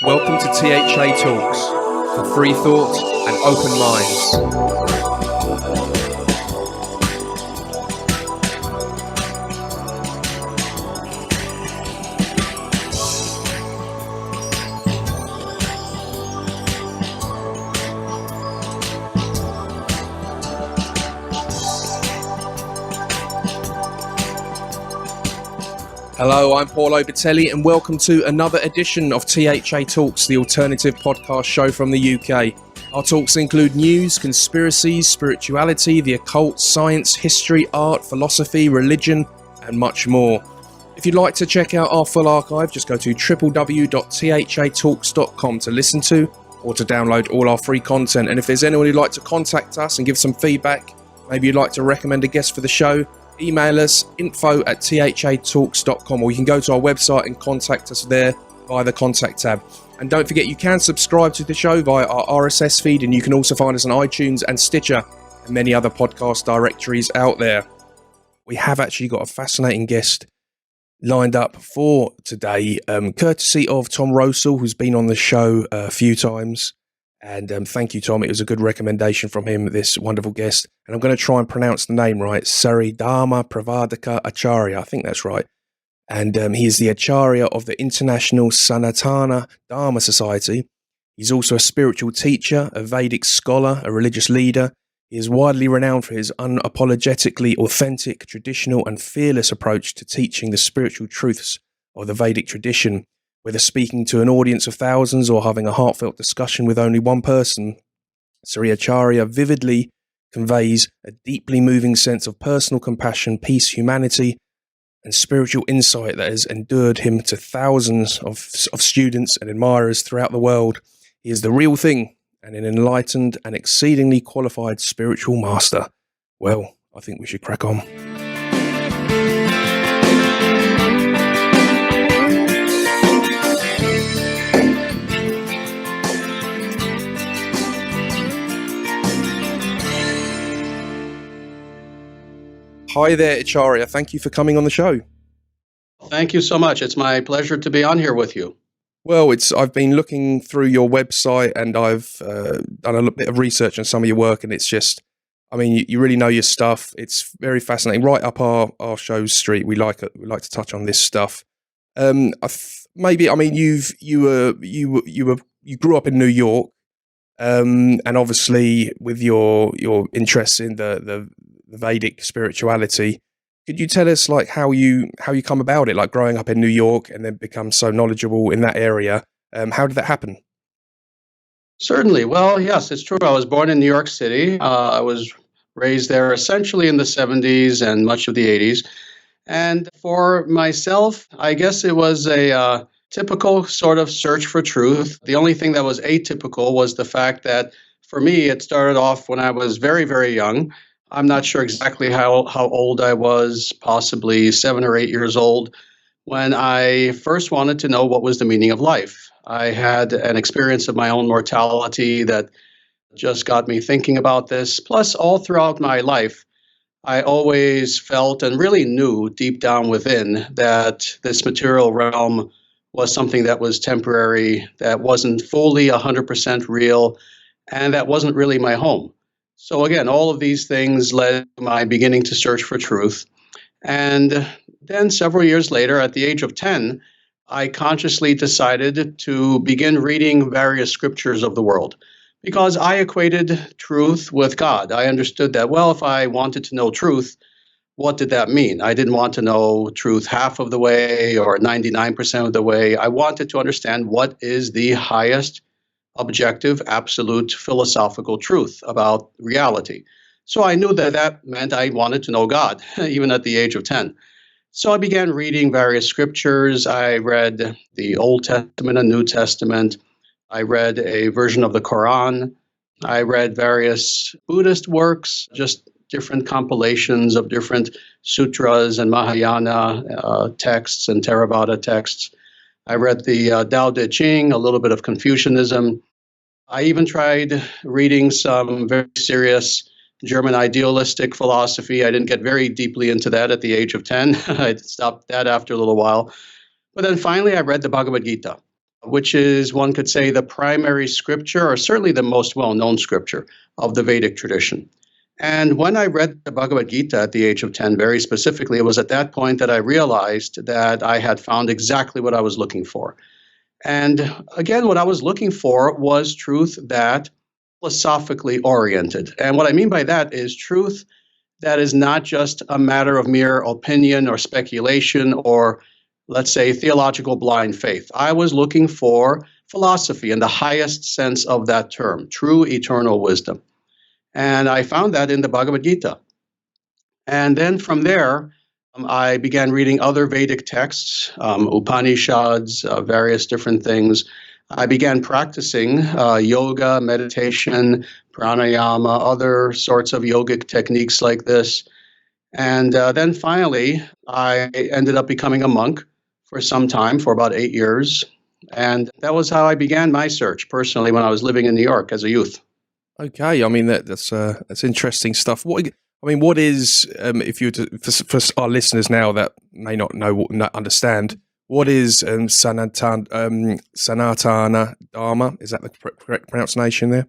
Welcome to THA Talks, for free thought and open minds. Hello, I'm Paul Obitelli and welcome to another edition of THA Talks, the alternative podcast show from the UK. Our talks include news, conspiracies, spirituality, the occult, science, history, art, philosophy, religion, and much more. If you'd like to check out our full archive, just go to www.thatalks.com to listen to or to download all our free content. And if there's anyone who'd like to contact us and give some feedback, maybe you'd like to recommend a guest for the show, email us info@thatalks.com, or you can go to our website and contact us there via the contact tab. And don't forget, you can subscribe to the show via our RSS feed, and you can also find us on iTunes and Stitcher and many other podcast directories out there. We have actually got a fascinating guest lined up for today, courtesy of Tom Rosell, who's been on the show a few times. And thank you, Tom. It was a good recommendation from him, this wonderful guest. And I'm going to try and pronounce the name right. Dharma Pravardhaka Acharya. I think that's right. And he is the Acharya of the International Sanatana Dharma Society. He's also a spiritual teacher, a Vedic scholar, a religious leader. He is widely renowned for his unapologetically authentic, traditional, and fearless approach to teaching the spiritual truths of the Vedic tradition. Whether speaking to an audience of thousands or having a heartfelt discussion with only one person, Sri Acharya vividly conveys a deeply moving sense of personal compassion, peace, humanity, and spiritual insight that has endeared him to thousands of students and admirers throughout the world. He is the real thing and an enlightened and exceedingly qualified spiritual master. Well, I think we should crack on. Hi there, Acharya. Thank you for coming on the show. Thank you so much. It's my pleasure to be on here with you. Well, I've been looking through your website and I've done a bit of research on some of your work, and it's just, I mean, you really know your stuff. It's very fascinating. Right up our show's street. We like to touch on this stuff. You grew up in New York, and obviously with your interests in the Vedic spirituality, could you tell us like how you come about it, like growing up in New York and then become so knowledgeable in that area? How did that happen? Certainly. Well, yes, it's true. I was born in New York City. I was raised there essentially in the 70s and much of the 80s. And for myself, I guess it was a typical sort of search for truth. The only thing that was atypical was the fact that for me, it started off when I was very, very young. I'm not sure exactly how old I was, possibly 7 or 8 years old, when I first wanted to know what was the meaning of life. I had an experience of my own mortality that just got me thinking about this. Plus, all throughout my life, I always felt and really knew deep down within that this material realm was something that was temporary, that wasn't fully 100% real, and that wasn't really my home. So again, all of these things led to my beginning to search for truth. And then several years later, at the age of 10, I consciously decided to begin reading various scriptures of the world because I equated truth with God. I understood that, well, if I wanted to know truth, what did that mean? I didn't want to know truth half of the way or 99% of the way. I wanted to understand what is the highest objective, absolute philosophical truth about reality. So I knew that meant I wanted to know God, even at the age of 10. So I began reading various scriptures. I read the Old Testament and New Testament. I read a version of the Quran. I read various Buddhist works, just different compilations of different sutras and Mahayana texts and Theravada texts. I read the Tao Te Ching, a little bit of Confucianism. I even tried reading some very serious German idealistic philosophy. I didn't get very deeply into that at the age of 10. I stopped that after a little while. But then finally, I read the Bhagavad Gita. which is, one could say, the primary scripture, or certainly the most well-known scripture of the Vedic tradition. And when I read the Bhagavad Gita at the age of 10, very specifically, it was at that point that I realized that I had found exactly what I was looking for. And again, what I was looking for was truth that philosophically oriented. And what I mean by that is truth that is not just a matter of mere opinion or speculation or, let's say, theological blind faith. I was looking for philosophy in the highest sense of that term, true eternal wisdom. And I found that in the Bhagavad Gita. And then from there, I began reading other Vedic texts, Upanishads, various different things. I began practicing yoga, meditation, pranayama, other sorts of yogic techniques like this. And then finally, I ended up becoming a monk for some time, for about 8 years. And that was how I began my search personally when I was living in New York as a youth. Okay, I mean that's interesting stuff. What is if you were to, for our listeners now that may not know, not understand, what is Sanatana Dharma? Is that the correct pronunciation there?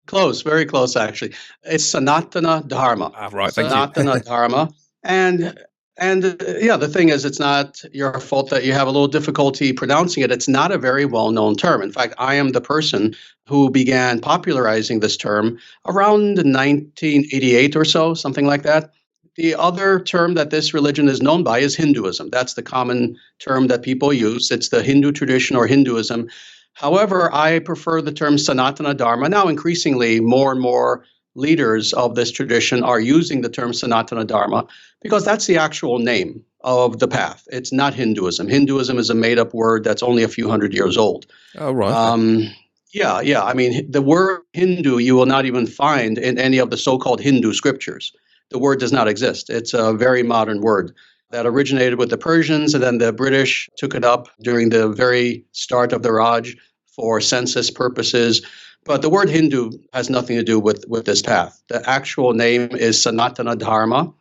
Close, very close, actually. It's Sanatana Dharma. Right, thank you. Sanatana Dharma. And the thing is, it's not your fault that you have a little difficulty pronouncing it. It's not a very well-known term. In fact, I am the person who began popularizing this term around 1988 or so, something like that. The other term that this religion is known by is Hinduism. That's the common term that people use. It's the Hindu tradition or Hinduism. However, I prefer the term Sanatana Dharma. Now, increasingly, more and more leaders of this tradition are using the term Sanatana Dharma because that's the actual name of the path. It's not Hinduism. Hinduism is a made-up word that's only a few hundred years old. Oh, right. Yeah. I mean, the word Hindu you will not even find in any of the so-called Hindu scriptures. The word does not exist. It's a very modern word that originated with the Persians, and then the British took it up during the very start of the Raj for census purposes. But the word Hindu has nothing to do with this path. The actual name is Sanatana Dharma,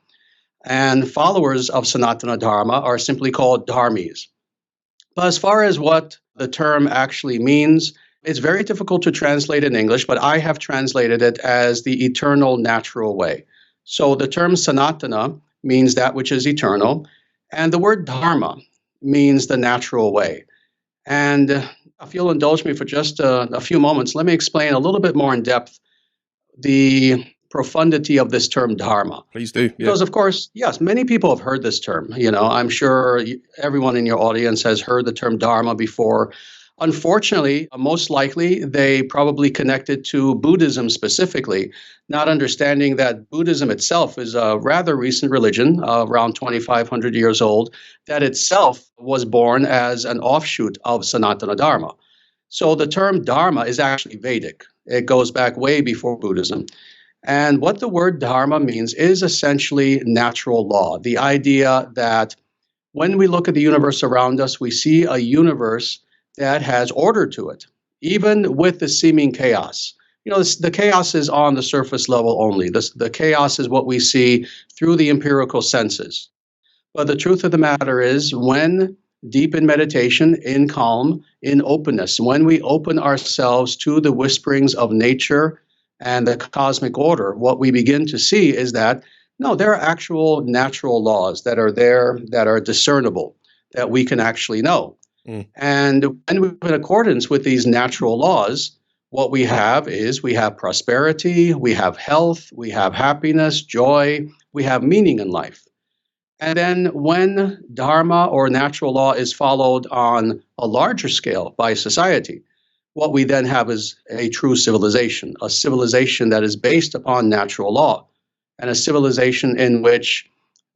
and followers of Sanatana Dharma are simply called Dharmis. But as far as what the term actually means, it's very difficult to translate in English, but I have translated it as the eternal natural way. So the term Sanatana means that which is eternal, and the word Dharma means the natural way. And if you'll indulge me for just a few moments, let me explain a little bit more in depth the profundity of this term Dharma. Please do. Yeah. Because, of course, yes, many people have heard this term. I'm sure everyone in your audience has heard the term Dharma before. Unfortunately, most likely, they probably connected to Buddhism specifically, not understanding that Buddhism itself is a rather recent religion, around 2,500 years old, that itself was born as an offshoot of Sanatana Dharma. So the term Dharma is actually Vedic. It goes back way before Buddhism. And what the word Dharma means is essentially natural law, the idea that when we look at the universe around us, we see a universe that has order to it, even with the seeming chaos. The chaos is on the surface level only. The chaos is what we see through the empirical senses. But the truth of the matter is, when deep in meditation, in calm, in openness, when we open ourselves to the whisperings of nature and the cosmic order, what we begin to see is that, no, there are actual natural laws that are there, that are discernible, that we can actually know. And when in accordance with these natural laws, what we have is we have prosperity, we have health, we have happiness, joy, we have meaning in life. And then when Dharma or natural law is followed on a larger scale by society, what we then have is a true civilization, a civilization that is based upon natural law, and a civilization in which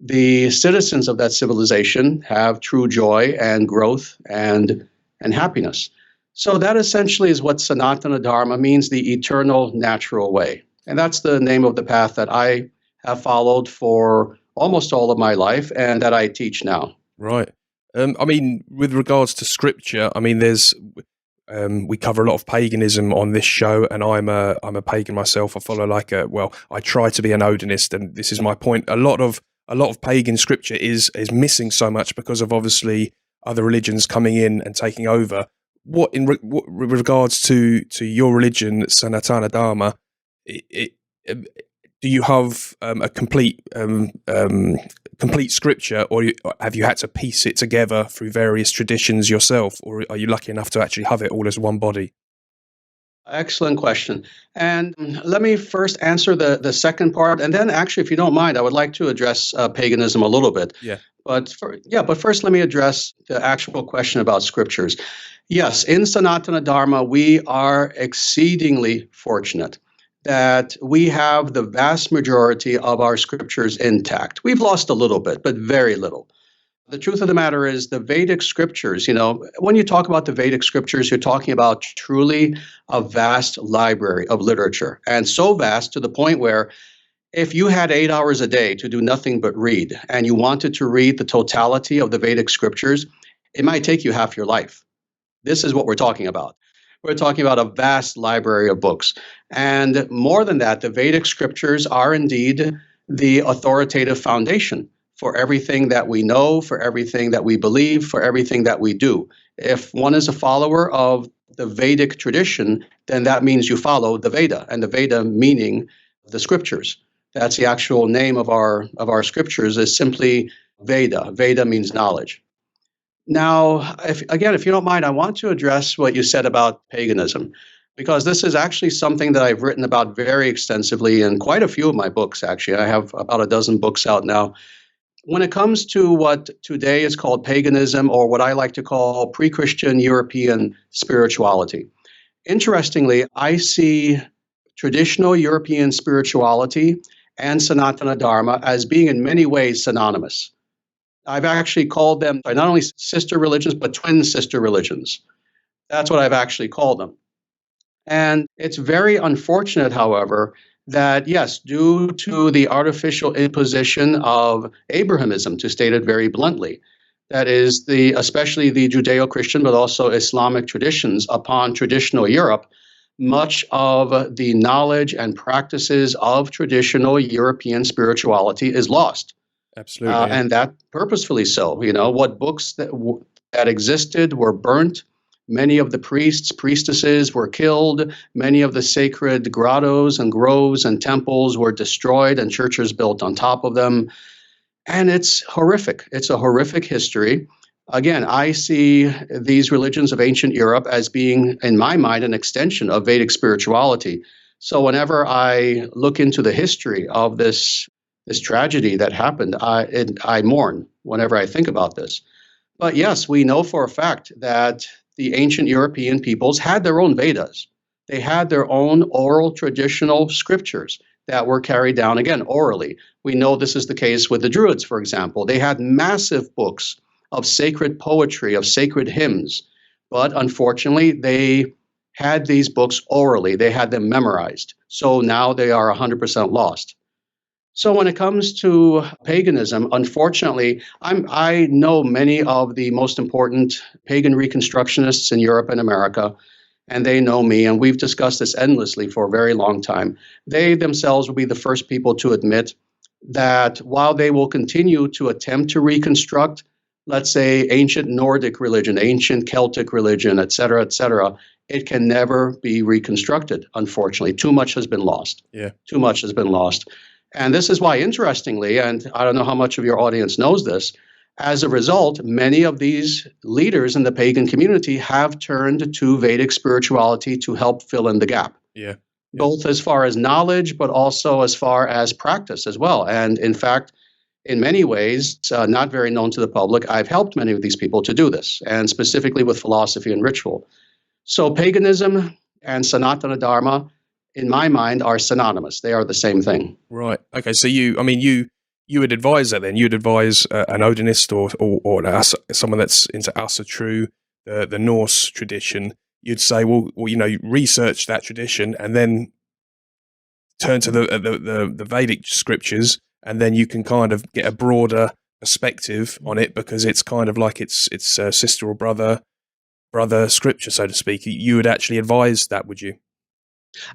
the citizens of that civilization have true joy and growth and happiness. So that essentially is what Sanatana Dharma means, the eternal natural way. And that's the name of the path that I have followed for almost all of my life and that I teach now. Right. With regards to scripture, there's we cover a lot of paganism on this show, and I'm a pagan myself. I follow I try to be an Odinist, and this is my point. A lot of pagan scripture is missing so much because of obviously other religions coming in and taking over. what with regards to your religion, Sanatana Dharma, do you have a complete scripture, or have you had to piece it together through various traditions yourself, or are you lucky enough to actually have it all as one body? Excellent question. And let me first answer the second part, and then actually, if you don't mind, I would like to address paganism a little bit. Yeah. But first, let me address the actual question about scriptures. Yes, in Sanatana Dharma, we are exceedingly fortunate that we have the vast majority of our scriptures intact. We've lost a little bit, but very little. The truth of the matter is the Vedic scriptures, when you talk about the Vedic scriptures, you're talking about truly a vast library of literature, and so vast to the point where if you had 8 hours a day to do nothing but read, and you wanted to read the totality of the Vedic scriptures, it might take you half your life. This is what we're talking about. We're talking about a vast library of books. And more than that, the Vedic scriptures are indeed the authoritative foundation for everything that we know, for everything that we believe, for everything that we do. If one is a follower of the Vedic tradition, then that means you follow the Veda, and the Veda meaning the scriptures. That's the actual name of our scriptures, is simply Veda. Veda means knowledge. Now, if you don't mind, I want to address what you said about paganism, because this is actually something that I've written about very extensively in quite a few of my books, actually. I have about a dozen books out now. When it comes to what today is called paganism, or what I like to call pre-Christian European spirituality, interestingly, I see traditional European spirituality and Sanatana Dharma as being in many ways synonymous. I've actually called them not only sister religions, but twin sister religions. That's what I've actually called them. And it's very unfortunate, however, that yes, due to the artificial imposition of Abrahamism, to state it very bluntly, that is especially the Judeo-Christian, but also Islamic traditions upon traditional Europe, much of the knowledge and practices of traditional European spirituality is lost. Absolutely. Yeah. And that purposefully so. What books that existed were burnt. Many of the priests, priestesses were killed. Many of the sacred grottos and groves and temples were destroyed and churches built on top of them. And it's horrific. It's a horrific history. Again, I see these religions of ancient Europe as being, in my mind, an extension of Vedic spirituality. So whenever I look into the history of this tragedy that happened, I mourn whenever I think about this. But yes, we know for a fact that the ancient European peoples had their own Vedas. They had their own oral traditional scriptures that were carried down, again, orally. We know this is the case with the Druids, for example. They had massive books of sacred poetry, of sacred hymns. But unfortunately, they had these books orally. They had them memorized. So now they are 100% lost. So when it comes to paganism, unfortunately, I know many of the most important pagan reconstructionists in Europe and America, and they know me, and we've discussed this endlessly for a very long time. They themselves will be the first people to admit that while they will continue to attempt to reconstruct, let's say, ancient Nordic religion, ancient Celtic religion, et cetera, it can never be reconstructed, unfortunately. Too much has been lost. Yeah. Too much has been lost. And this is why, interestingly, and I don't know how much of your audience knows this, as a result, many of these leaders in the pagan community have turned to Vedic spirituality to help fill in the gap. Yeah. Both as far as knowledge, but also as far as practice as well. And in fact, in many ways, not very known to the public, I've helped many of these people to do this, and specifically with philosophy and ritual. So paganism and Sanatana Dharma, in my mind, are synonymous. They are the same thing. Right. Okay. So you would advise that then? You'd advise an Odinist or someone that's into Asatru, the Norse tradition. You'd say, well, research that tradition and then turn to the Vedic scriptures, and then you can kind of get a broader perspective on it, because it's kind of like it's sister or brother scripture, so to speak. You would actually advise that, would you?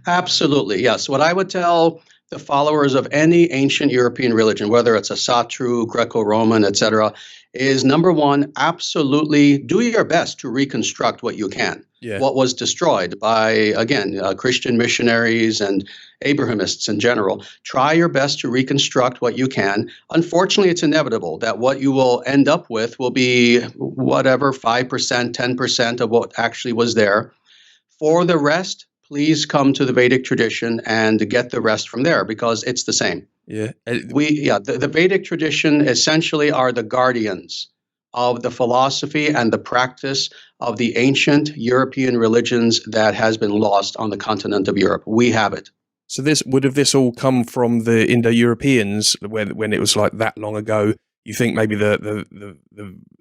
Absolutely, yes. What I would tell the followers of any ancient European religion, whether it's Asatru, Greco-Roman, etc., is number one, absolutely do your best to reconstruct what you can. Yeah. What was destroyed by, again, Christian missionaries and Abrahamists in general. Try your best to reconstruct what you can. Unfortunately, it's inevitable that what you will end up with will be whatever, 5%, 10% of what actually was there. For the rest, please come to the Vedic tradition and get the rest from there because it's the same. Yeah. The Vedic tradition essentially are the guardians of the philosophy and the practice of the ancient European religions that has been lost on the continent of Europe. We have it. So this all come from the Indo-Europeans when it was like that long ago? You think maybe the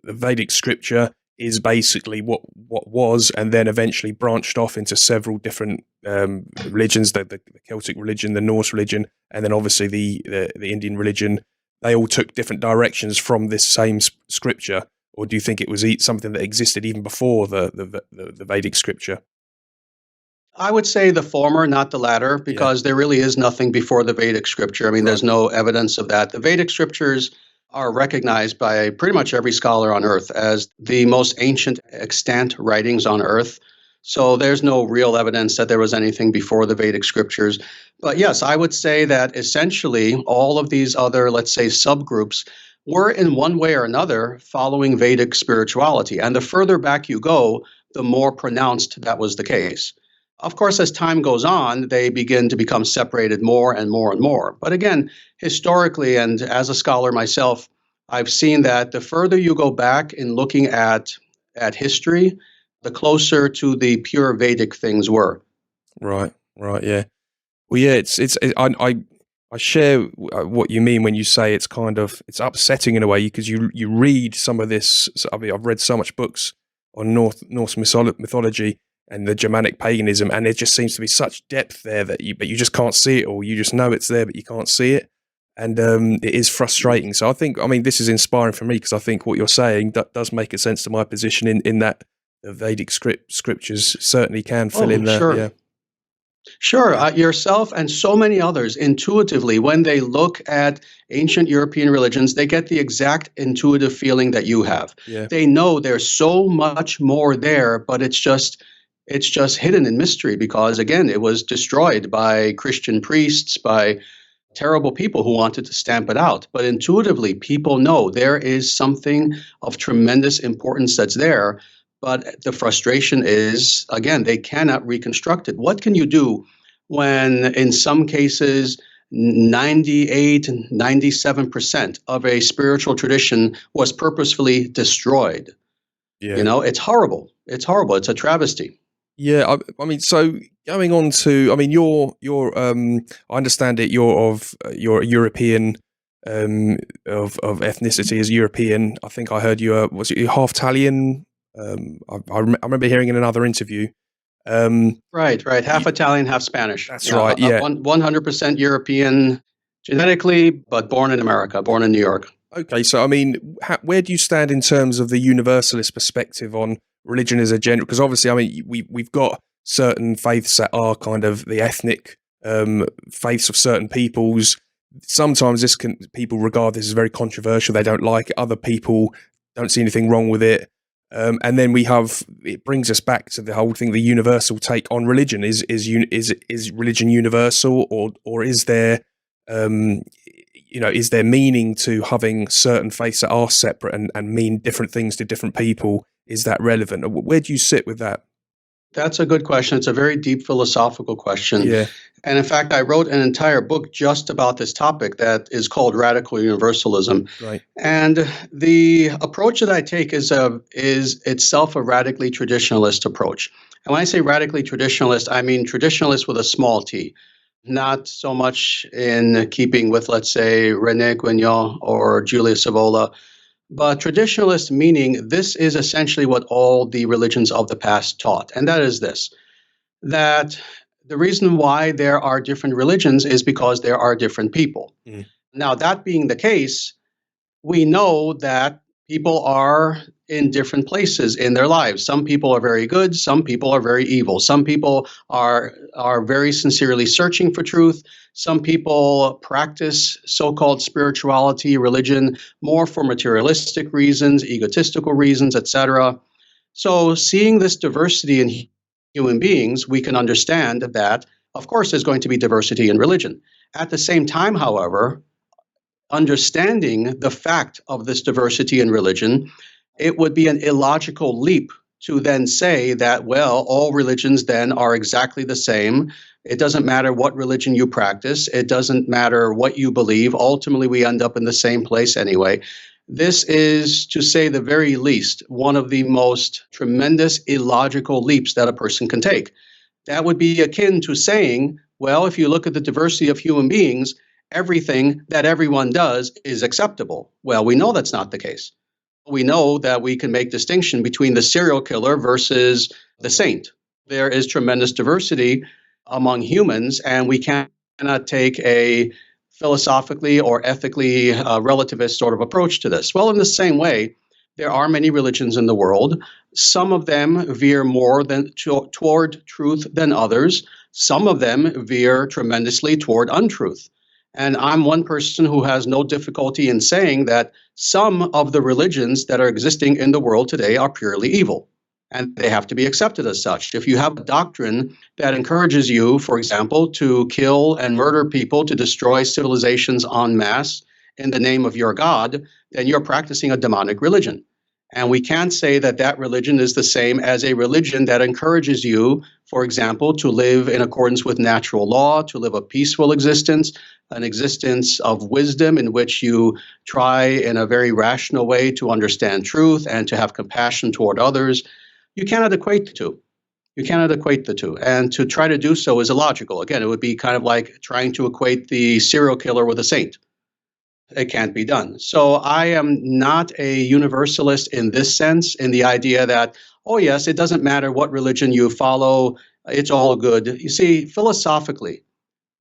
Vedic scripture is basically what was, and then eventually branched off into several different religions, the Celtic religion, the Norse religion, and then obviously the Indian religion. They all took different directions from this same scripture, or do you think it was something that existed even before the Vedic scripture? I would say the former, not the latter, because there really is nothing before the Vedic scripture. I mean, there's no evidence of that. The Vedic scriptures are recognized by pretty much every scholar on earth as the most ancient extant writings on earth. So there's no real evidence that there was anything before the Vedic scriptures. But yes, I would say that essentially all of these other, let's say, subgroups were in one way or another following Vedic spirituality. And the further back you go, the more pronounced that was the case. Of course, as time goes on, they begin to become separated more and more and more. But again, historically, and as a scholar myself, I've seen that the further you go back in looking at history, the closer to the pure Vedic things were. Right, yeah. Well, yeah, I share what you mean when you say it's it's upsetting in a way, because you read some of this. I mean, I've read so much books on Norse mythology and the Germanic paganism, and there just seems to be such depth there but you just can't see it all. You just know it's there, but you can't see it, and it is frustrating. So I mean, this is inspiring for me, because I think what you're saying does make a sense to my position in that the Vedic scriptures certainly can fill in there. Sure. Yeah. Sure, yourself and so many others intuitively, when they look at ancient European religions, they get the exact intuitive feeling that you have. Yeah. They know there's so much more there, but it's just hidden in mystery because, again, it was destroyed by Christian priests, by terrible people who wanted to stamp it out. But intuitively, people know there is something of tremendous importance that's there. But the frustration is, again, they cannot reconstruct it. What can you do when, in some cases, 98 and 97% of a spiritual tradition was purposefully destroyed? Yeah. You know, it's horrible. It's horrible. It's a travesty. Yeah, I mean, so going on to, I mean, you're I understand it. You're European, of ethnicity as European. I think I heard was it half Italian? I remember hearing in another interview. Right. Half Italian, half Spanish. That's right. Yeah, 100% European genetically, but born in America, born in New York. Okay, so I mean, where do you stand in terms of the universalist perspective on religion as a gender? Because obviously, I mean, we've got certain faiths that are kind of the ethnic faiths of certain peoples. Sometimes people regard this as very controversial. They don't like it. Other people don't see anything wrong with it. And then it brings us back to the whole thing, the universal take on religion. Is religion universal, or is there, is there meaning to having certain faiths that are separate and mean different things to different people? Is that relevant? Where do you sit with that? That's a good question. It's a very deep philosophical question. Yeah. And in fact, I wrote an entire book just about this topic that is called Radical Universalism. Right. And the approach that I take is itself a radically traditionalist approach. And when I say radically traditionalist, I mean traditionalist with a small t, not so much in keeping with, let's say, René Guénon or Julius Evola, but traditionalist meaning this is essentially what all the religions of the past taught. And that is this, that the reason why there are different religions is because there are different people. Mm. Now, that being the case, we know that people are in different places in their lives. Some people are very good, some people are very evil. Some people are very sincerely searching for truth. Some people practice so-called spirituality, religion, more for materialistic reasons, egotistical reasons, etc. So seeing this diversity in human beings, we can understand that, of course, there's going to be diversity in religion. At the same time, however, understanding the fact of this diversity in religion, it would be an illogical leap to then say that, well, all religions then are exactly the same. It doesn't matter what religion you practice. It doesn't matter what you believe. Ultimately, we end up in the same place anyway. This is, to say the very least, one of the most tremendous illogical leaps that a person can take. That would be akin to saying, well, if you look at the diversity of human beings, everything that everyone does is acceptable. Well, we know that's not the case. We know that we can make distinction between the serial killer versus the saint. There is tremendous diversity among humans, and we cannot take a philosophically or ethically relativist sort of approach to this. Well, in the same way, there are many religions in the world. Some of them veer more toward truth than others. Some of them veer tremendously toward untruth. And I'm one person who has no difficulty in saying that some of the religions that are existing in the world today are purely evil, and they have to be accepted as such. If you have a doctrine that encourages you, for example, to kill and murder people, to destroy civilizations en masse in the name of your God, then you're practicing a demonic religion. And we can't say that that religion is the same as a religion that encourages you, for example, to live in accordance with natural law, to live a peaceful existence, an existence of wisdom in which you try in a very rational way to understand truth and to have compassion toward others. You cannot equate the two. You cannot equate the two. And to try to do so is illogical. Again, it would be kind of like trying to equate the serial killer with a saint. It can't be done. So I am not a universalist in this sense, in the idea that, oh, yes, it doesn't matter what religion you follow, it's all good. You see, philosophically,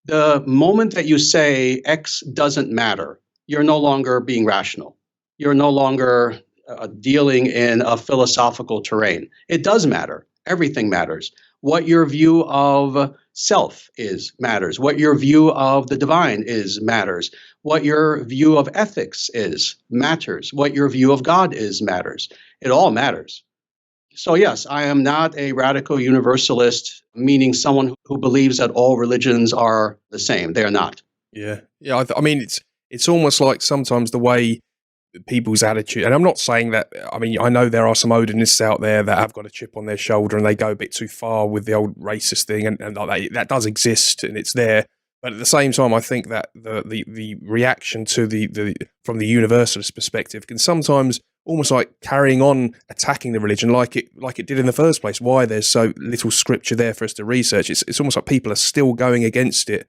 the moment that you say X doesn't matter, you're no longer being rational. You're no longer dealing in a philosophical terrain. It does matter. Everything matters. What your view of self is matters. What your view of the divine is matters. What your view of ethics is matters. What your view of God is matters. It all matters. So yes, I am not a radical universalist, meaning someone who believes that all religions are the same. They are not. Yeah. I mean, it's almost like sometimes the way people's attitude, and I'm not saying that, I mean, I know there are some Odinists out there that have got a chip on their shoulder and they go a bit too far with the old racist thing, and like that does exist and it's there. But at the same time, I think that the reaction to the from the universalist perspective can sometimes almost like carrying on attacking the religion like it did in the first place. Why there's so little scripture there for us to research. It's almost like people are still going against it,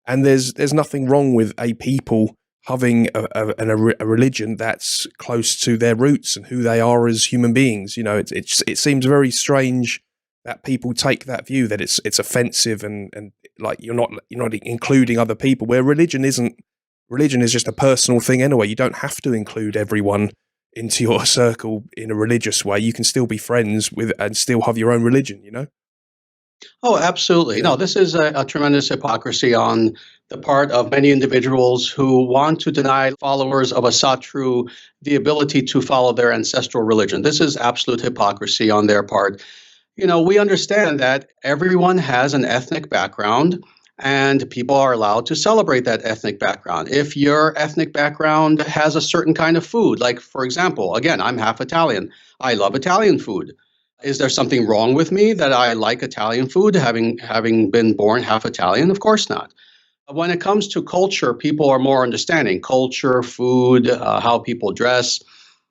and there's nothing wrong with a people having a religion that's close to their roots and who they are as human beings. You know, it seems very strange that people take that view that it's offensive and like you're not including other people, where religion is just a personal thing anyway. You don't have to include everyone into your circle in a religious way. You can still be friends with and still have your own religion, you know? Oh, absolutely. Yeah. No, this is a tremendous hypocrisy on the part of many individuals who want to deny followers of a Satru the ability to follow their ancestral religion. This is absolute hypocrisy on their part. You know, we understand that everyone has an ethnic background and people are allowed to celebrate that ethnic background. If your ethnic background has a certain kind of food, like, for example, again, I'm half Italian. I love Italian food. Is there something wrong with me that I like Italian food, having been born half Italian? Of course not. When it comes to culture, people are more understanding. Culture, food, how people dress.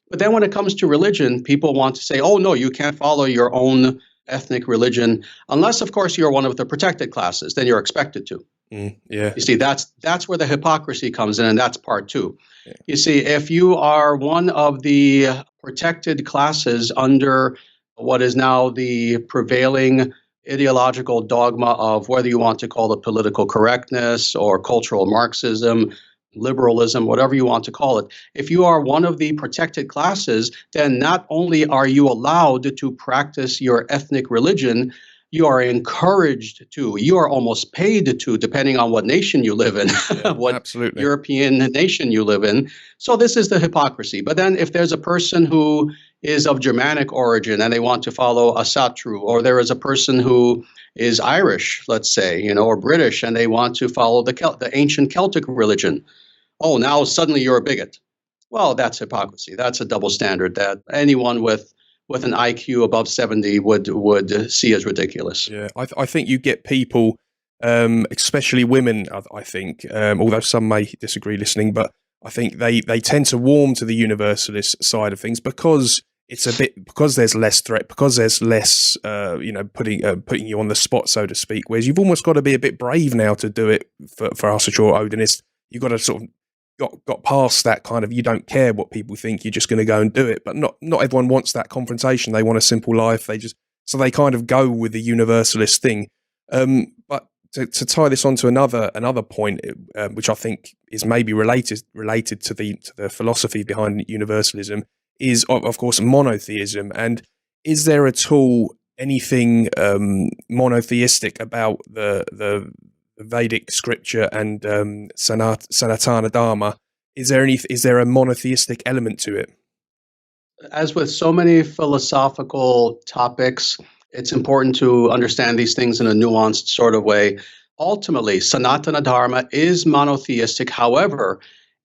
But then when it comes to religion, people want to say, oh, no, you can't follow your own ethnic religion, unless, of course, you're one of the protected classes. Then you're expected to. Yeah. You see, that's where the hypocrisy comes in, and that's part two. Yeah. You see, if you are one of the protected classes under what is now the prevailing ideological dogma of whether you want to call it political correctness or cultural Marxism, liberalism, whatever you want to call it. If you are one of the protected classes, then not only are you allowed to practice your ethnic religion, you are encouraged to, you are almost paid to, depending on what nation you live in, Yeah, what absolutely. European nation you live in. So this is the hypocrisy. But then if there's a person who is of Germanic origin and they want to follow Asatru, or there is a person who is Irish, let's say, or British, and they want to follow the ancient Celtic religion, oh, now suddenly you're a bigot. Well, that's hypocrisy. That's a double standard that anyone with an IQ above 70 would see as ridiculous. Yeah, I think you get people, especially women, I think, although some may disagree listening, but I think they tend to warm to the universalist side of things because it's because there's less threat, because there's less, putting you on the spot, so to speak. Whereas you've almost got to be a bit brave now to do it for us, or Odinists. You've got to sort of got past that kind of, you don't care what people think, you're just going to go and do it. But not everyone wants that confrontation. They want a simple life. So they kind of go with the universalist thing. But to tie this on to another point, which I think is maybe related to the philosophy behind universalism, is of course monotheism. And is there at all anything monotheistic about the Vedic scripture and Sanatana Dharma? Is there a monotheistic element to it? As with so many philosophical topics, it's important to understand these things in a nuanced sort of way. Ultimately, Sanatana Dharma is monotheistic, however,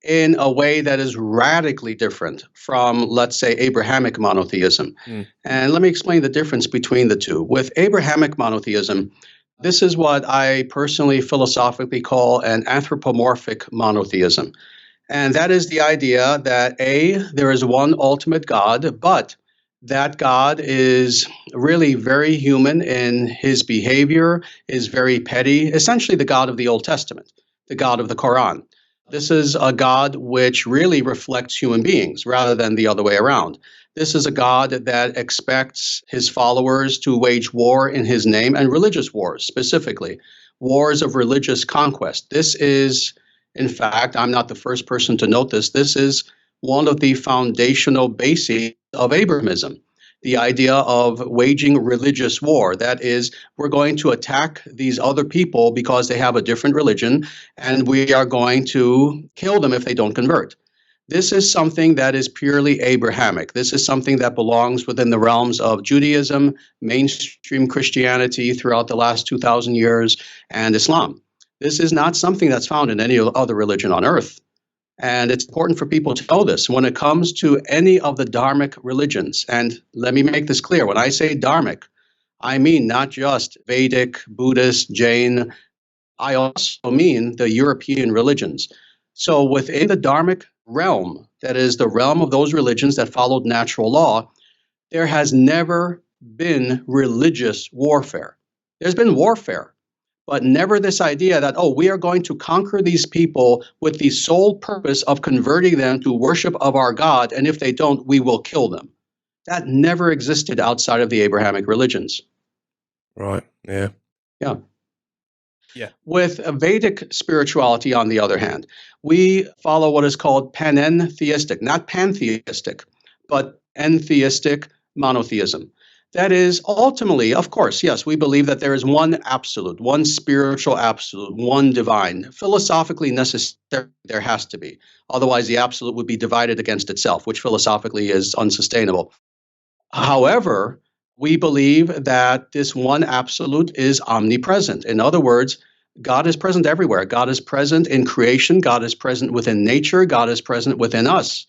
in a way that is radically different from, let's say, Abrahamic monotheism. And let me explain the difference between the two. With Abrahamic monotheism, this is what I personally philosophically call an anthropomorphic monotheism. And that is the idea that there is one ultimate God, but that God is really very human in his behavior, is very petty, essentially the God of the Old Testament, the God of the Quran. This is a God which really reflects human beings rather than the other way around. This is a God that expects his followers to wage war in his name, and religious wars specifically, wars of religious conquest. This is, in fact, I'm not the first person to note this, this is one of the foundational bases of Abrahamism. The idea of waging religious war. That is, we're going to attack these other people because they have a different religion, and we are going to kill them if they don't convert. This is something that is purely Abrahamic. This is something that belongs within the realms of Judaism, mainstream Christianity throughout the last 2,000 years, and Islam. This is not something that's found in any other religion on earth. And it's important for people to know this when it comes to any of the Dharmic religions. And let me make this clear. When I say Dharmic, I mean not just Vedic, Buddhist, Jain. I also mean the European religions. So within the Dharmic realm, that is the realm of those religions that followed natural law, there has never been religious warfare. There's been warfare, but never this idea that, oh, we are going to conquer these people with the sole purpose of converting them to worship of our God, and if they don't, we will kill them. That never existed outside of the Abrahamic religions. Right, yeah. Yeah. Yeah. With Vedic spirituality, on the other hand, we follow what is called panentheistic, not pantheistic, but entheistic monotheism. That is, ultimately, of course, yes, we believe that there is one absolute, one spiritual absolute, one divine. Philosophically necessary, there has to be. Otherwise, the absolute would be divided against itself, which philosophically is unsustainable. However, we believe that this one absolute is omnipresent. In other words, God is present everywhere. God is present in creation. God is present within nature. God is present within us.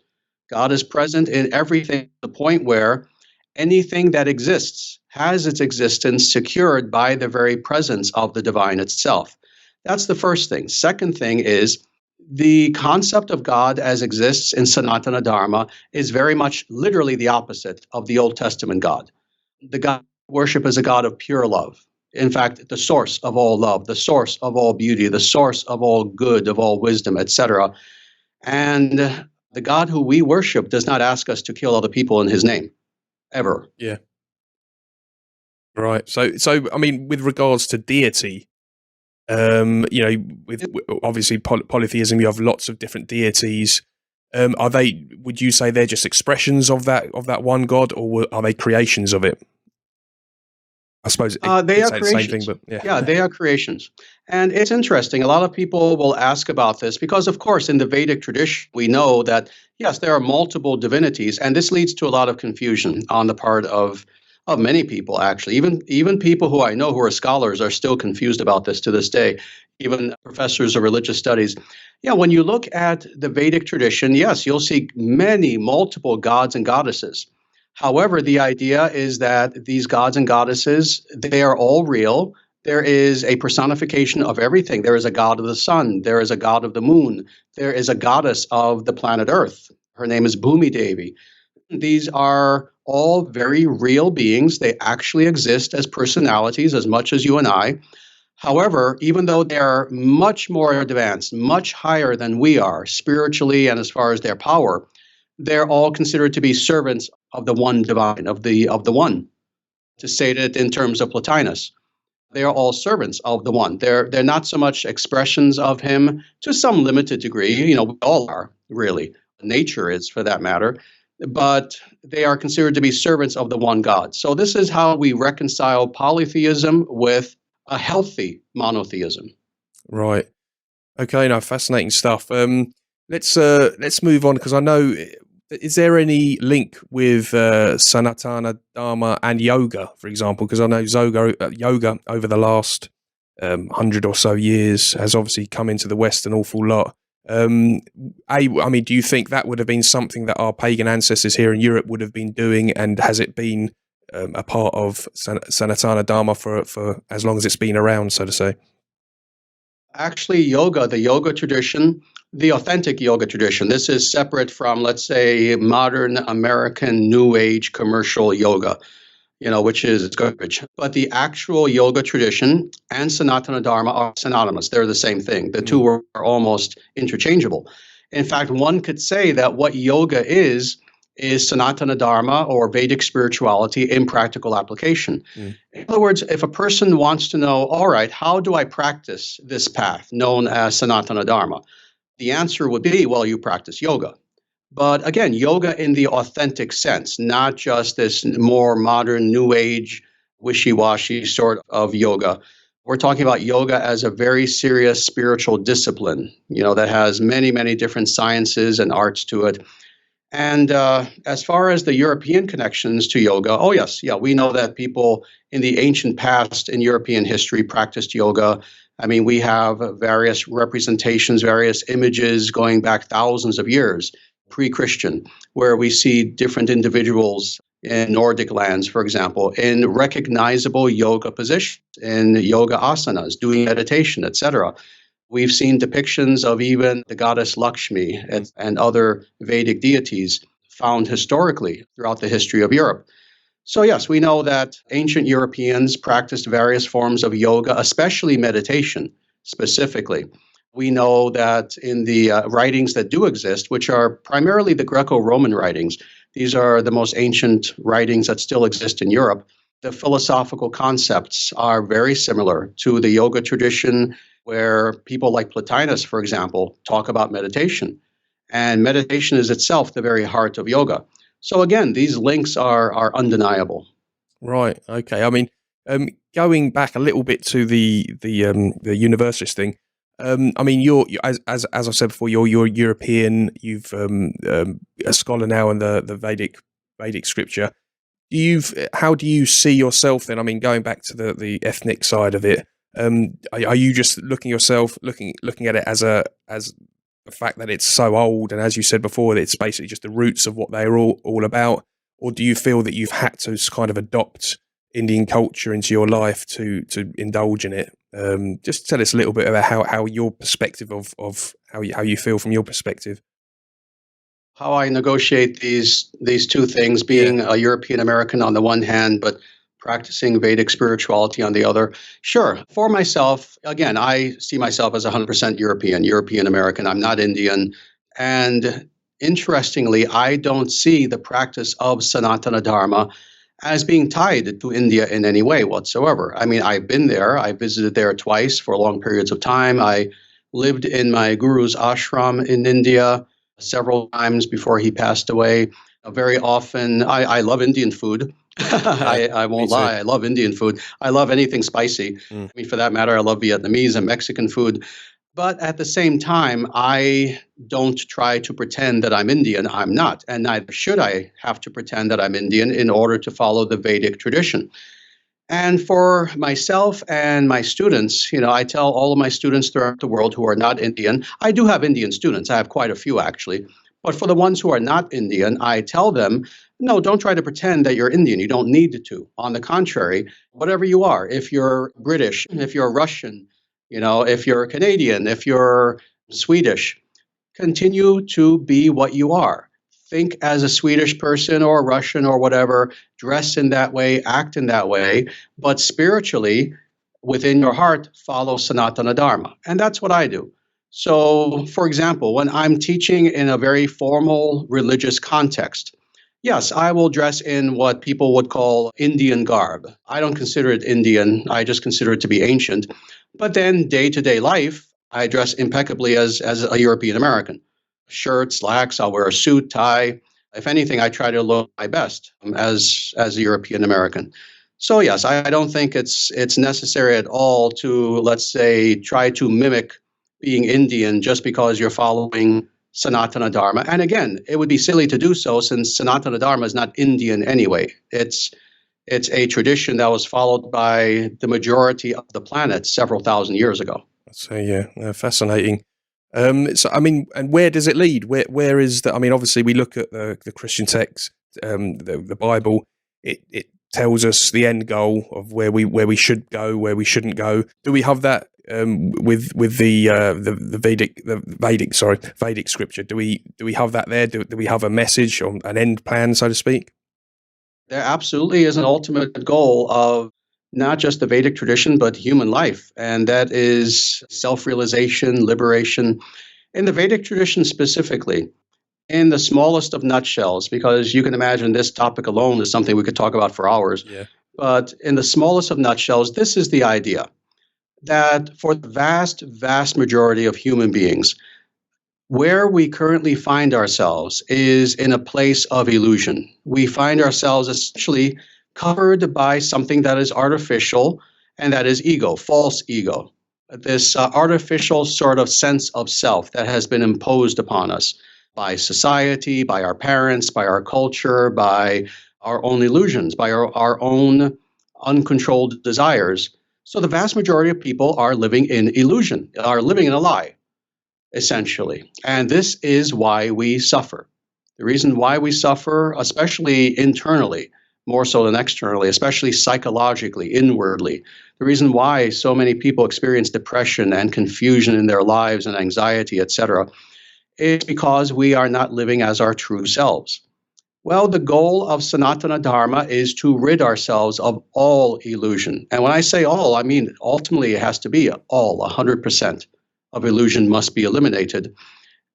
God is present in everything to the point where anything that exists has its existence secured by the very presence of the divine itself. That's the first thing. Second thing is the concept of God as exists in Sanatana Dharma is very much literally the opposite of the Old Testament God. The God worship is a God of pure love. In fact, the source of all love, the source of all beauty, the source of all good, of all wisdom, etc. And the God who we worship does not ask us to kill other people in his name, ever. Yeah. Right. So I mean, with regards to deity, Obviously polytheism, you have lots of different deities. Are they? Would you say they're just expressions of that one God, or are they creations of it? I suppose it They could are say the same thing, creations. but yeah. Yeah, they are creations. And it's interesting. A lot of people will ask about this because, of course, in the Vedic tradition, we know that, yes, there are multiple divinities. And this leads to a lot of confusion on the part of many people, actually. Even people who I know who are scholars are still confused about this to this day, even professors of religious studies. Yeah, when you look at the Vedic tradition, yes, you'll see many, multiple gods and goddesses. However, the idea is that these gods and goddesses, they are all real. There is a personification of everything. There is a god of the sun. There is a god of the moon. There is a goddess of the planet Earth. Her name is Bhumi Devi. These are all very real beings. They actually exist as personalities as much as you and I. However, even though they are much more advanced, much higher than we are spiritually and as far as their power, they're all considered to be servants of the one divine, of the one. To state it in terms of Plotinus, they are all servants of the one. They're not so much expressions of him to some limited degree. We all are really. Nature is, for that matter, but they are considered to be servants of the one God. So this is how we reconcile polytheism with a healthy monotheism. Right. Okay. No, fascinating stuff. Let's move on, because I know. Is there any link with Sanatana Dharma and yoga, for example? Because I know yoga over the last 100 or so years has obviously come into the West an awful lot. I mean, do you think that would have been something that our pagan ancestors here in Europe would have been doing, and has it been a part of Sanatana Dharma for as long as it's been around, so to say? Actually, the yoga tradition, the authentic yoga tradition, this is separate from, let's say, modern American New Age commercial yoga, which is garbage. But the actual yoga tradition and Sanatana Dharma are synonymous. They're the same thing. The two are almost interchangeable. In fact, one could say that what yoga is Sanatana Dharma or Vedic spirituality in practical application. In other words, if a person wants to know, all right, how do I practice this path known as Sanatana Dharma? The answer would be, well, you practice yoga. But again, yoga in the authentic sense, not just this more modern, new age, wishy-washy sort of yoga. We're talking about yoga as a very serious spiritual discipline, that has many, many different sciences and arts to it. And as far as the European connections to yoga, oh, yes, yeah, we know that people in the ancient past in European history practiced yoga. I mean, we have various representations, various images going back thousands of years, pre-Christian, where we see different individuals in Nordic lands, for example, in recognizable yoga positions, in yoga asanas, doing meditation, etc. We've seen depictions of even the goddess Lakshmi and other Vedic deities found historically throughout the history of Europe. So yes, we know that ancient Europeans practiced various forms of yoga, especially meditation specifically. We know that in the writings that do exist, which are primarily the Greco-Roman writings, these are the most ancient writings that still exist in Europe. The philosophical concepts are very similar to the yoga tradition, where people like Plotinus, for example, talk about meditation. And meditation is itself the very heart of yoga. So again, these links are undeniable. Right. Okay. I mean, going back a little bit to the Universalist thing. I mean, you're as I've said before, you're European. You've a scholar now in the Vedic scripture. How do you see yourself then? I mean, going back to the ethnic side of it, are you just looking at it as the fact that it's so old, and as you said before, that it's basically just the roots of what they're all about, or do you feel that you've had to kind of adopt Indian culture into your life to indulge in it? Just tell us a little bit about how your perspective of how you feel from your perspective. How I negotiate these two things, being a European American on the one hand, but practicing Vedic spirituality on the other. Sure. For myself, again, I see myself as 100% European American. I'm not Indian. And interestingly, I don't see the practice of Sanatana Dharma as being tied to India in any way whatsoever. I mean, I've been there. I visited there twice for long periods of time. I lived in my guru's ashram in India several times before he passed away. Very often, I love Indian food. Yeah, I me won't too. lie. I love Indian food. I love anything spicy. Mm. I mean, for that matter, I love Vietnamese and Mexican food. But at the same time, I don't try to pretend that I'm Indian. I'm not. And neither should I have to pretend that I'm Indian in order to follow the Vedic tradition. And for myself and my students, I tell all of my students throughout the world who are not Indian, I do have Indian students. I have quite a few actually. But for the ones who are not Indian, I tell them, no, don't try to pretend that you're Indian. You don't need to. On the contrary, whatever you are, if you're British, if you're Russian, if you're Canadian, if you're Swedish, continue to be what you are. Think as a Swedish person or a Russian or whatever, dress in that way, act in that way, but spiritually, within your heart, follow Sanatana Dharma. And that's what I do. So, for example, when I'm teaching in a very formal religious context, yes, I will dress in what people would call Indian garb. I don't consider it Indian, I just consider it to be ancient. But then, day to day life, I dress impeccably as a European American. Shirt, slacks, I'll wear a suit, tie. If anything, I try to look my best as a European American. So yes, I don't think it's necessary at all to, let's say, try to mimic being Indian just because you're following Sanatana Dharma. And again, it would be silly to do so since Sanatana Dharma is not Indian anyway. It's a tradition that was followed by the majority of the planet several thousand years ago. So yeah, fascinating. So I mean, and where does it lead? Where is that? I mean, obviously we look at the Christian text, the Bible. It tells us the end goal of where we should go, where we shouldn't go. Do we have that with the Vedic scripture? Do we have that there? Do we have a message or an end plan, so to speak? There absolutely is an ultimate goal of not just the Vedic tradition, but human life, and that is self-realization, liberation. In the Vedic tradition specifically, in the smallest of nutshells, because you can imagine this topic alone is something we could talk about for hours, Yeah. but in the smallest of nutshells, this is the idea that for the vast, vast majority of human beings, where we currently find ourselves is in a place of illusion. We find ourselves essentially covered by something that is artificial, and that is ego, false ego. This artificial sort of sense of self that has been imposed upon us by society, by our parents, by our culture, by our own illusions, by our own uncontrolled desires. So the vast majority of people are living in illusion, are living in a lie, essentially. And this is why we suffer. The reason why we suffer, especially internally, more so than externally, especially psychologically, inwardly, the reason why so many people experience depression and confusion in their lives and anxiety, etc., is because we are not living as our true selves. Well, the goal of Sanatana Dharma is to rid ourselves of all illusion. And when I say all, I mean ultimately it has to be all, 100% of illusion must be eliminated.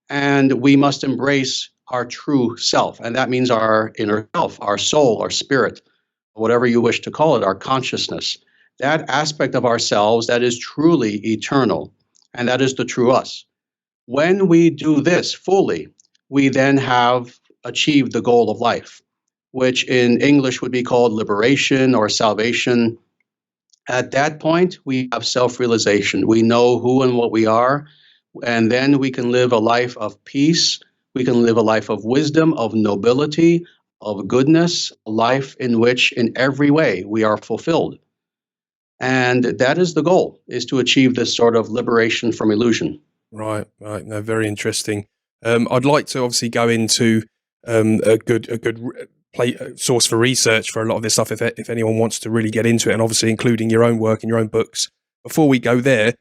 And we must embrace our true self. And that means our inner self, our soul, our spirit, whatever you wish to call it, our consciousness. That aspect of ourselves that is truly eternal. And that is the true us. When we do this fully, we then have achieved the goal of life, which in English would be called liberation or salvation. At that point, we have self-realization. We know who and what we are, and then we can live a life of peace. We can live a life of wisdom, of nobility, of goodness, a life in which in every way we are fulfilled. And that is the goal, is to achieve this sort of liberation from illusion. Right. No, very interesting. I'd like to obviously go into a good source for research for a lot of this stuff if anyone wants to really get into it, and obviously including your own work and your own books. Before we go there,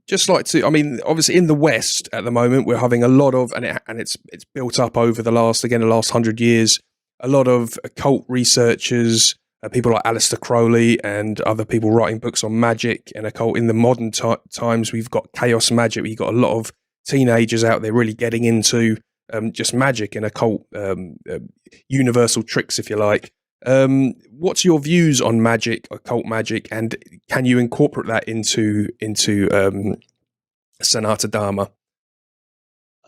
just like to, I mean, obviously in the West at the moment we're having a lot of, and it's built up over the last 100 years, a lot of occult researchers, people like Aleister Crowley and other people writing books on magic and occult. In the modern times, we've got chaos magic. We've got a lot of teenagers out there really getting into just magic and occult, universal tricks, if you like. What's your views on magic, occult magic, and can you incorporate that into Sanatana Dharma?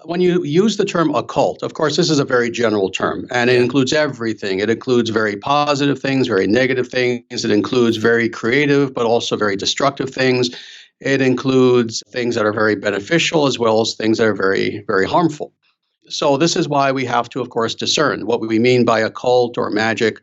When you use the term occult, of course, this is a very general term, and it includes everything. It includes very positive things, very negative things. It includes very creative, but also very destructive things. It includes things that are very beneficial as well as things that are very, very harmful. So this is why we have to, of course, discern what we mean by occult or magic.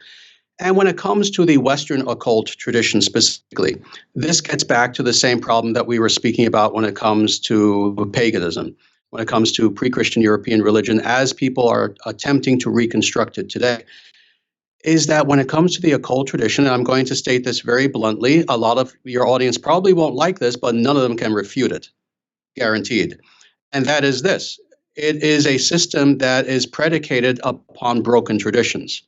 And when it comes to the Western occult tradition specifically, this gets back to the same problem that we were speaking about when it comes to paganism, when it comes to pre-Christian European religion, as people are attempting to reconstruct it today, is that when it comes to the occult tradition, and I'm going to state this very bluntly, a lot of your audience probably won't like this, but none of them can refute it, guaranteed. And that is this. It is a system that is predicated upon broken traditions.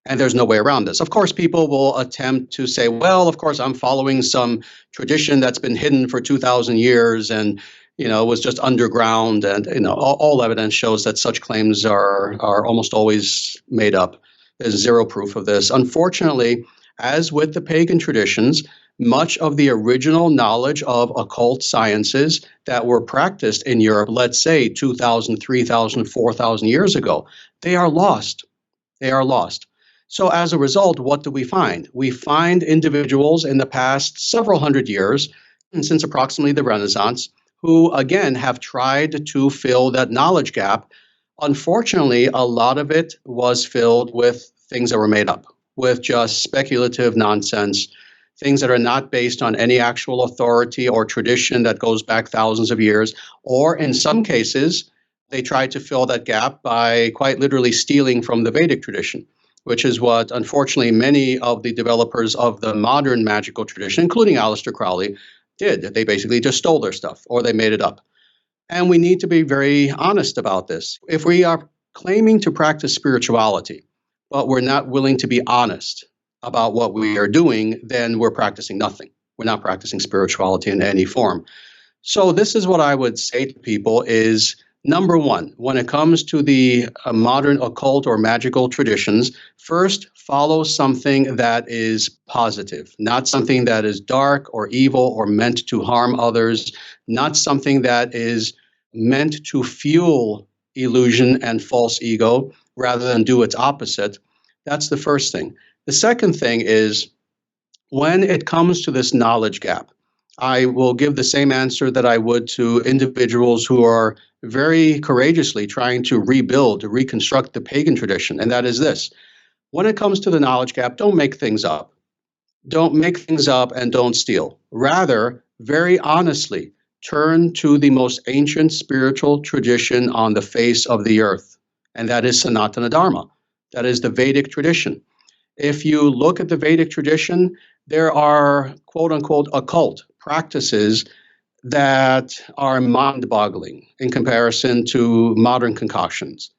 And there's no way around this. Of course, people will attempt to say, well, of course, I'm following some tradition that's been hidden for 2,000 years and, was just underground. And, all evidence shows that such claims are almost always made up. There's zero proof of this. Unfortunately, as with the pagan traditions, much of the original knowledge of occult sciences that were practiced in Europe, let's say 2,000, 3,000, 4,000 years ago, they are lost. They are lost. So as a result, what do we find? We find individuals in the past several hundred years, and since approximately the Renaissance, who again have tried to fill that knowledge gap. Unfortunately, a lot of it was filled with things that were made up, with just speculative nonsense, things that are not based on any actual authority or tradition that goes back thousands of years, or in some cases, they tried to fill that gap by quite literally stealing from the Vedic tradition, which is what, unfortunately, many of the developers of the modern magical tradition, including Aleister Crowley, did. They basically just stole their stuff or they made it up. And we need to be very honest about this. If we are claiming to practice spirituality, but we're not willing to be honest about what we are doing, then we're practicing nothing. We're not practicing spirituality in any form. So this is what I would say to people is, number one, when it comes to the modern occult or magical traditions, first follow something that is positive, not something that is dark or evil or meant to harm others, not something that is meant to fuel illusion and false ego rather than do its opposite. That's the first thing. The second thing is when it comes to this knowledge gap, I will give the same answer that I would to individuals who are very courageously trying to rebuild, to reconstruct the pagan tradition. And that is this. When it comes to the knowledge gap, don't make things up. Don't make things up and don't steal. Rather, very honestly, turn to the most ancient spiritual tradition on the face of the earth. And that is Sanatana Dharma. That is the Vedic tradition. If you look at the Vedic tradition, there are quote unquote occult practices that are mind-boggling in comparison to modern concoctions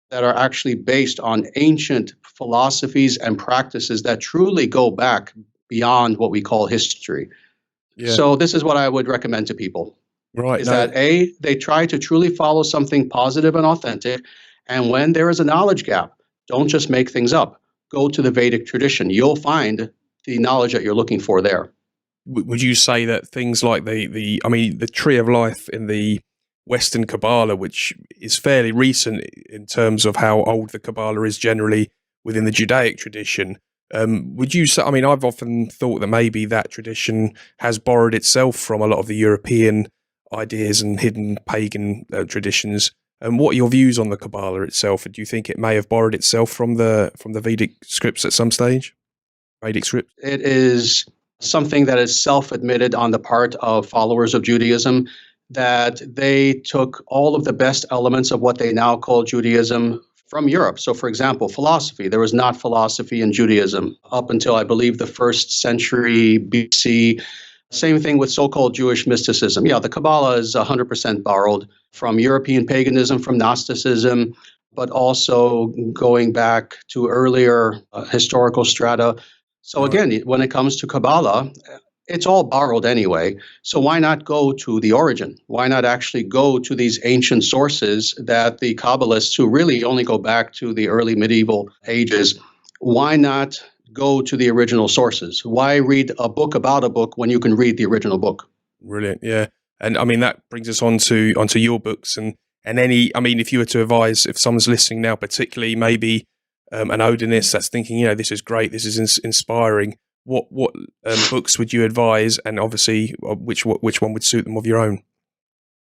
that are actually based on ancient philosophies and practices that truly go back beyond what we call history. Yeah. So this is what I would recommend to people. Right. Is that A, they try to truly follow something positive and authentic. And when there is a knowledge gap, don't just make things up. Go to the Vedic tradition. You'll find the knowledge that you're looking for there. Would you say that things like the Tree of Life in the Western Kabbalah, which is fairly recent in terms of how old the Kabbalah is generally within the Judaic tradition, would you say, I've often thought that maybe that tradition has borrowed itself from a lot of the European ideas and hidden pagan traditions. And what are your views on the Kabbalah itself? Do you think it may have borrowed itself from the Vedic scripts at some stage? Vedic scripts? It is something that is self-admitted on the part of followers of Judaism, that they took all of the best elements of what they now call Judaism from Europe. So, for example, philosophy. There was not philosophy in Judaism up until, I believe, the 1st century BC. Same thing with so-called Jewish mysticism. Yeah, the Kabbalah is 100% borrowed from European paganism, from Gnosticism, but also going back to earlier historical strata. So again, when it comes to Kabbalah, it's all borrowed anyway. So why not go to the origin? Why not actually go to these ancient sources that the Kabbalists, who really only go back to the early medieval ages, why not go to the original sources? Why read a book about a book when you can read the original book? Brilliant, yeah. And I mean, that brings us onto your books and any. I mean, if you were to advise, if someone's listening now, particularly maybe an Odinist that's thinking, this is great, this is inspiring. What books would you advise, and obviously which one would suit them of your own?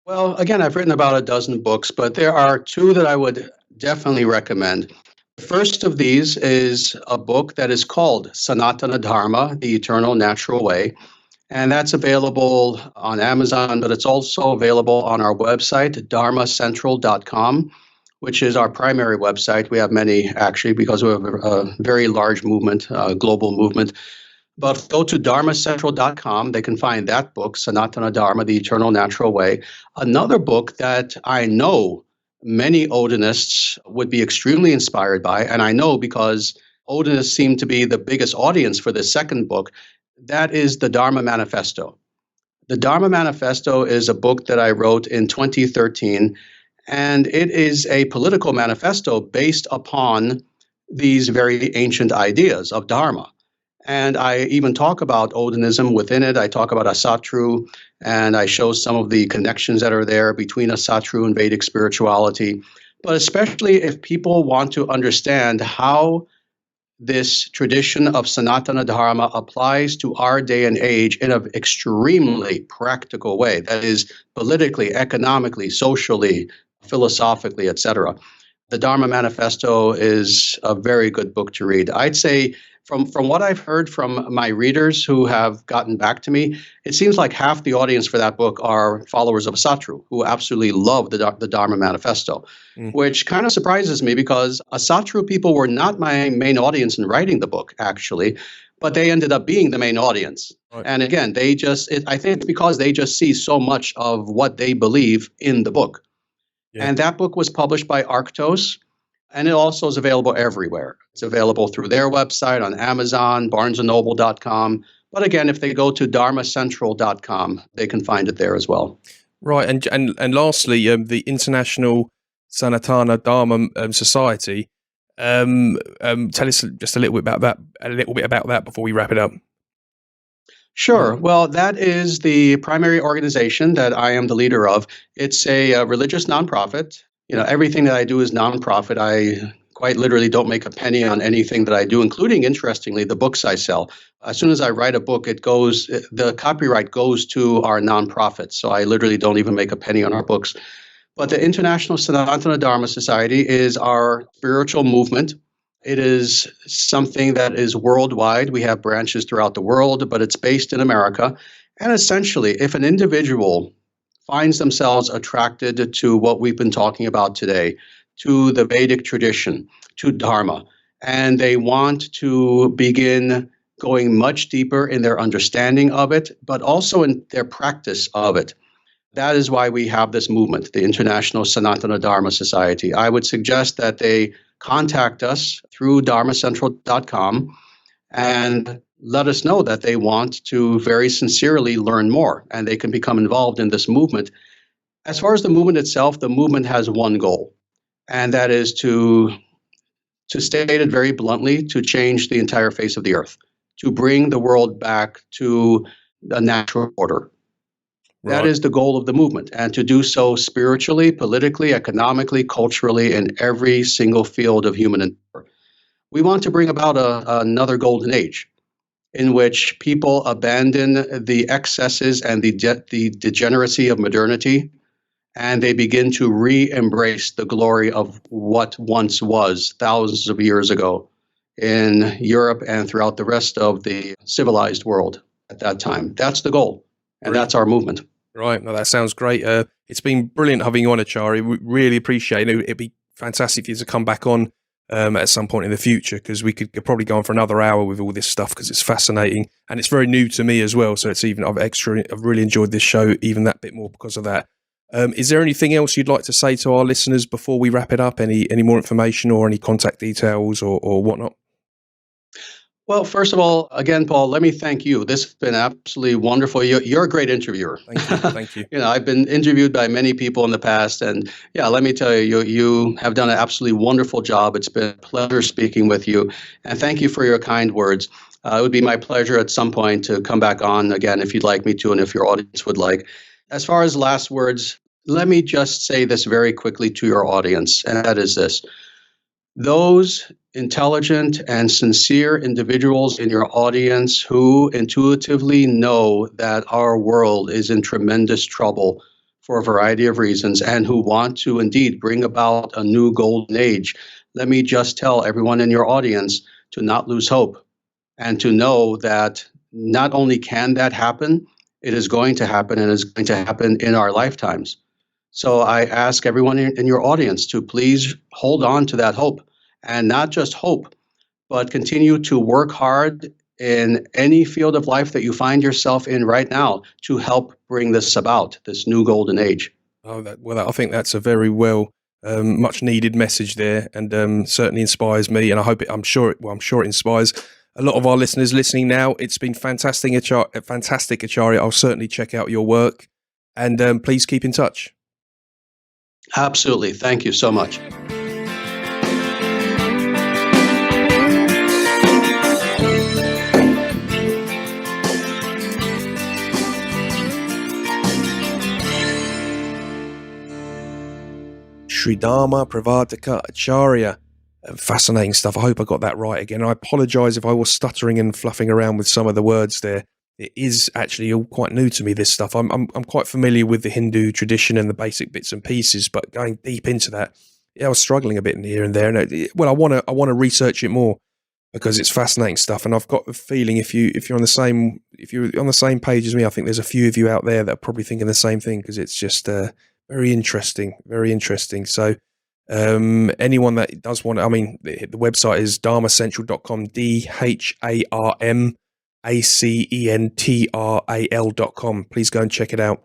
Well, again, I've written about a dozen books, but there are two that I would definitely recommend. The first of these is a book that is called Sanatana Dharma, The Eternal Natural Way. And that's available on Amazon, but it's also available on our website, dharmacentral.com, which is our primary website. We have many, actually, because we have a very large movement, a global movement. But go to dharmacentral.com. They can find that book, Sanatana Dharma, The Eternal Natural Way. Another book that I know many Odinists would be extremely inspired by, and I know because Odinists seem to be the biggest audience for this second book, that is the Dharma Manifesto. The Dharma Manifesto is a book that I wrote in 2013, and it is a political manifesto based upon these very ancient ideas of Dharma. And I even talk about Odinism within it. I talk about Asatru, and I show some of the connections that are there between Asatru and Vedic spirituality. But especially if people want to understand how this tradition of Sanatana Dharma applies to our day and age in an extremely practical way, that is, politically, economically, socially, philosophically, etc. The Dharma Manifesto is a very good book to read. I'd say from what I've heard from my readers who have gotten back to me, it seems like half the audience for that book are followers of Asatru who absolutely love the Dharma Manifesto, which kind of surprises me because Asatru people were not my main audience in writing the book, actually, but they ended up being the main audience. Right. And again, I think it's because they just see so much of what they believe in the book. Yeah. And that book was published by Arctos. And it also is available everywhere. It's available through their website, on Amazon, barnesandnoble.com. But again, if they go to dharmacentral.com, they can find it there as well. Right. And lastly, the International Sanatana Dharma Society. Tell us just a little bit about that before we wrap it up. Sure. Well, that is the primary organization that I am the leader of. It's a religious nonprofit. Everything that I do is nonprofit. I quite literally don't make a penny on anything that I do, including, interestingly, the books I sell. As soon as I write a book, the copyright goes to our nonprofit. So I literally don't even make a penny on our books. But the International Sanatana Dharma Society is our spiritual movement. It is something that is worldwide. We have branches throughout the world, but it's based in America. And essentially, if an individual finds themselves attracted to what we've been talking about today, to the Vedic tradition, to Dharma, and they want to begin going much deeper in their understanding of it, but also in their practice of it. That is why we have this movement, the International Sanatana Dharma Society. I would suggest that they contact us through dharmacentral.com and let us know that they want to very sincerely learn more, and they can become involved in this movement. As far as the movement itself, the movement has one goal, and that is to state it very bluntly, to change the entire face of the earth, to bring the world back to a natural order. Right. That is the goal of the movement, and to do so spiritually, politically, economically, culturally, in every single field of human endeavor. We want to bring about another golden age, in which people abandon the excesses and the degeneracy of modernity, and they begin to re-embrace the glory of what once was thousands of years ago in Europe and throughout the rest of the civilized world at that time. That's the goal, and that's our movement. Right. No, that sounds great. It's been brilliant having you on, Aaria. We really appreciate it. It'd be fantastic for you to come back on at some point in the future, because we could probably go on for another hour with all this stuff, because it's fascinating and it's very new to me as well. So I've really enjoyed this show even that bit more because of that. Is there anything else you'd like to say to our listeners before we wrap it up? Any more information or any contact details or whatnot? Well, first of all, again, Paul, let me thank you. This has been absolutely wonderful. You're a great interviewer. Thank you. Thank you. I've been interviewed by many people in the past, and yeah, let me tell you, you have done an absolutely wonderful job. It's been a pleasure speaking with you, and thank you for your kind words. It would be my pleasure at some point to come back on again if you'd like me to, and if your audience would like. As far as last words, let me just say this very quickly to your audience, and that is this. Those intelligent and sincere individuals in your audience who intuitively know that our world is in tremendous trouble for a variety of reasons and who want to indeed bring about a new golden age, let me just tell everyone in your audience to not lose hope and to know that not only can that happen, it is going to happen and is going to happen in our lifetimes. So I ask everyone in your audience to please hold on to that hope, and not just hope, but continue to work hard in any field of life that you find yourself in right now to help bring this about, this new golden age. I think that's a very much needed message there, and certainly inspires me. And I hope I'm sure it inspires a lot of our listeners listening now. It's been fantastic, Acharya. I'll certainly check out your work, and please keep in touch. Absolutely. Thank you so much. Sri Dharma Pravardhaka Acharya. Fascinating stuff. I hope I got that right again. I apologise if I was stuttering and fluffing around with some of the words there. It is actually all quite new to me, this stuff. I'm quite familiar with the Hindu tradition and the basic bits and pieces, but going deep into that, I was struggling a bit in here and there. And I want to research it more because it's fascinating stuff. And I've got the feeling if you're on the same page as me, I think there's a few of you out there that are probably thinking the same thing, because it's just very interesting, very interesting. So anyone that does want, the website is dharmacentral.com, DharmaCentral.com. Please go and check it out.